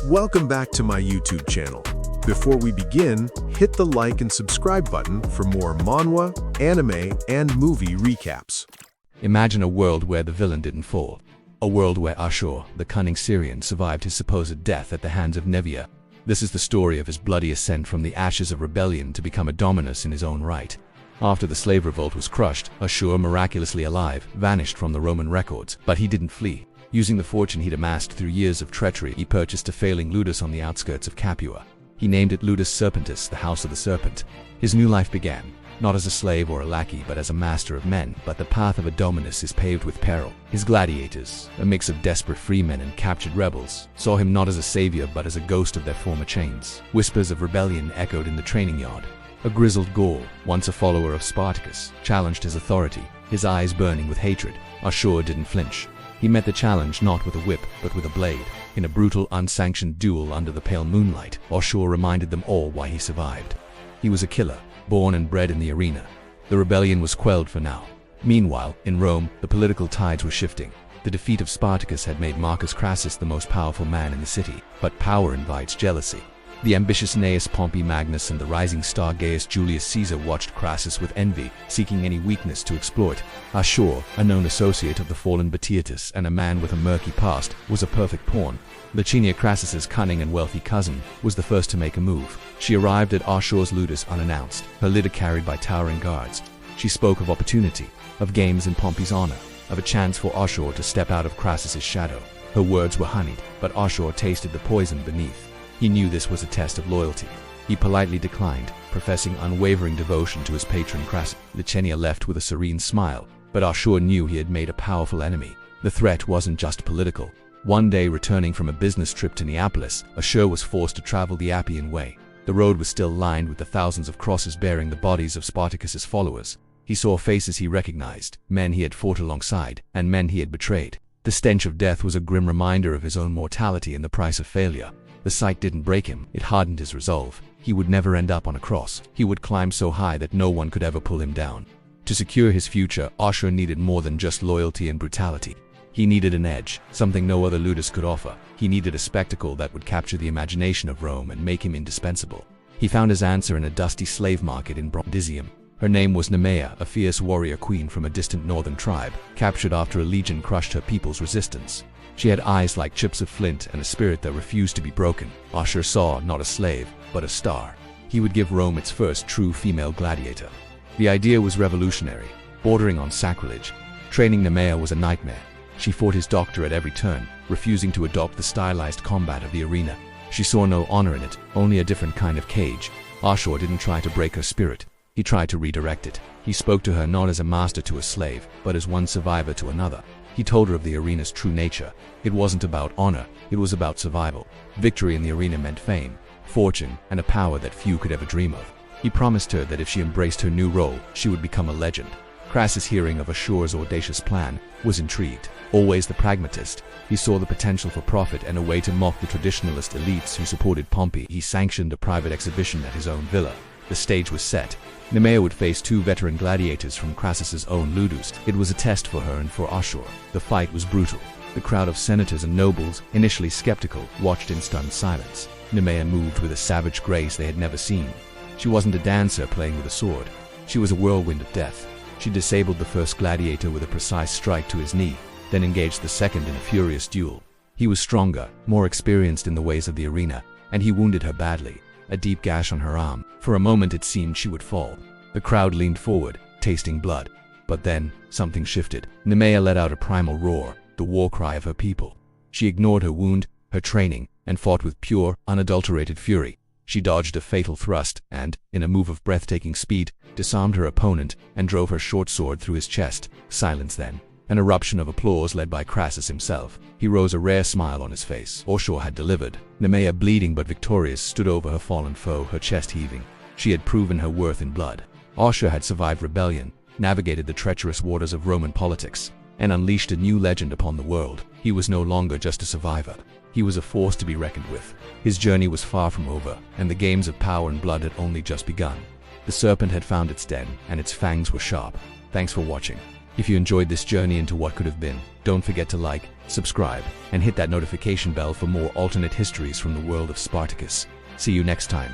Welcome back to my YouTube channel. Before we begin, hit the like and subscribe button for more manhwa, anime, and movie recaps. Imagine a world where the villain didn't fall. A world where Ashur, the cunning Syrian, survived his supposed death at the hands of Nemeia. This is the story of his bloody ascent from the ashes of rebellion to become a dominus in his own right. After the slave revolt was crushed, Ashur, miraculously alive, vanished from the Roman records, but he didn't flee. Using the fortune he'd amassed through years of treachery, he purchased a failing ludus on the outskirts of Capua. He named it Ludus Serpentis, the House of the Serpent. His new life began, not as a slave or a lackey, but as a master of men. But the path of a dominus is paved with peril. His gladiators, a mix of desperate freemen and captured rebels, saw him not as a savior but as a ghost of their former chains. Whispers of rebellion echoed in the training yard. A grizzled Gaul, once a follower of Spartacus, challenged his authority, his eyes burning with hatred. Ashur didn't flinch. He met the challenge not with a whip, but with a blade. In a brutal, unsanctioned duel under the pale moonlight, Ashur reminded them all why he survived. He was a killer, born and bred in the arena. The rebellion was quelled for now. Meanwhile, in Rome, the political tides were shifting. The defeat of Spartacus had made Marcus Crassus the most powerful man in the city, but power invites jealousy. The ambitious Gnaeus Pompey Magnus and the rising star Gaius Julius Caesar watched Crassus with envy, seeking any weakness to exploit. Ashur, a known associate of the fallen Batiatus and a man with a murky past, was a perfect pawn. Lucretia, Crassus's cunning and wealthy cousin, was the first to make a move. She arrived at Ashur's ludus unannounced, her litter carried by towering guards. She spoke of opportunity, of games in Pompey's honor, of a chance for Ashur to step out of Crassus's shadow. Her words were honeyed, but Ashur tasted the poison beneath. He knew this was a test of loyalty. He politely declined, professing unwavering devotion to his patron Crassus. Lucretia left with a serene smile, but Ashur knew he had made a powerful enemy. The threat wasn't just political. One day, returning from a business trip to Neapolis, Ashur was forced to travel the Appian way. The road was still lined with the thousands of crosses bearing the bodies of Spartacus's followers. He saw faces he recognized, men he had fought alongside, and men he had betrayed. The stench of death was a grim reminder of his own mortality and the price of failure. The sight didn't break him, it hardened his resolve. He would never end up on a cross. He would climb so high that no one could ever pull him down. To secure his future, Ashur needed more than just loyalty and brutality. He needed an edge, something no other ludus could offer. He needed a spectacle that would capture the imagination of Rome and make him indispensable. He found his answer in a dusty slave market in Brundisium. Her name was Nemeia, a fierce warrior queen from a distant northern tribe, captured after a legion crushed her people's resistance. She had eyes like chips of flint and a spirit that refused to be broken. Ashur saw not a slave, but a star. He would give Rome its first true female gladiator. The idea was revolutionary, bordering on sacrilege. Training Nemeia was a nightmare. She fought his doctor at every turn, refusing to adopt the stylized combat of the arena. She saw no honor in it, only a different kind of cage. Ashur didn't try to break her spirit. He tried to redirect it. He spoke to her not as a master to a slave, but as one survivor to another. He told her of the arena's true nature. It wasn't about honor, it was about survival. Victory in the arena meant fame, fortune, and a power that few could ever dream of. He promised her that if she embraced her new role, she would become a legend. Crassus, hearing of Ashur's audacious plan, was intrigued. Always the pragmatist, he saw the potential for profit and a way to mock the traditionalist elites who supported Pompey. He sanctioned a private exhibition at his own villa. The stage was set. Nemeia would face two veteran gladiators from Crassus's own ludus. It was a test for her and for Ashur. The fight was brutal. The crowd of senators and nobles, initially skeptical, watched in stunned silence. Nemeia moved with a savage grace they had never seen. She wasn't a dancer playing with a sword. She was a whirlwind of death. She disabled the first gladiator with a precise strike to his knee, then engaged the second in a furious duel. He was stronger, more experienced in the ways of the arena, and he wounded her badly. A deep gash on her arm. For a moment it seemed she would fall. The crowd leaned forward, tasting blood. But then, something shifted. Nemeia let out a primal roar, the war cry of her people. She ignored her wound, her training, and fought with pure, unadulterated fury. She dodged a fatal thrust and, in a move of breathtaking speed, disarmed her opponent and drove her short sword through his chest. Silence then. An eruption of applause led by Crassus himself. He rose, a rare smile on his face. Ashur had delivered. Nemeia, bleeding but victorious, stood over her fallen foe, her chest heaving. She had proven her worth in blood. Ashur had survived rebellion, navigated the treacherous waters of Roman politics, and unleashed a new legend upon the world. He was no longer just a survivor. He was a force to be reckoned with. His journey was far from over, and the games of power and blood had only just begun. The serpent had found its den, and its fangs were sharp. Thanks for watching. If you enjoyed this journey into what could have been, don't forget to like, subscribe, and hit that notification bell for more alternate histories from the world of Spartacus. See you next time.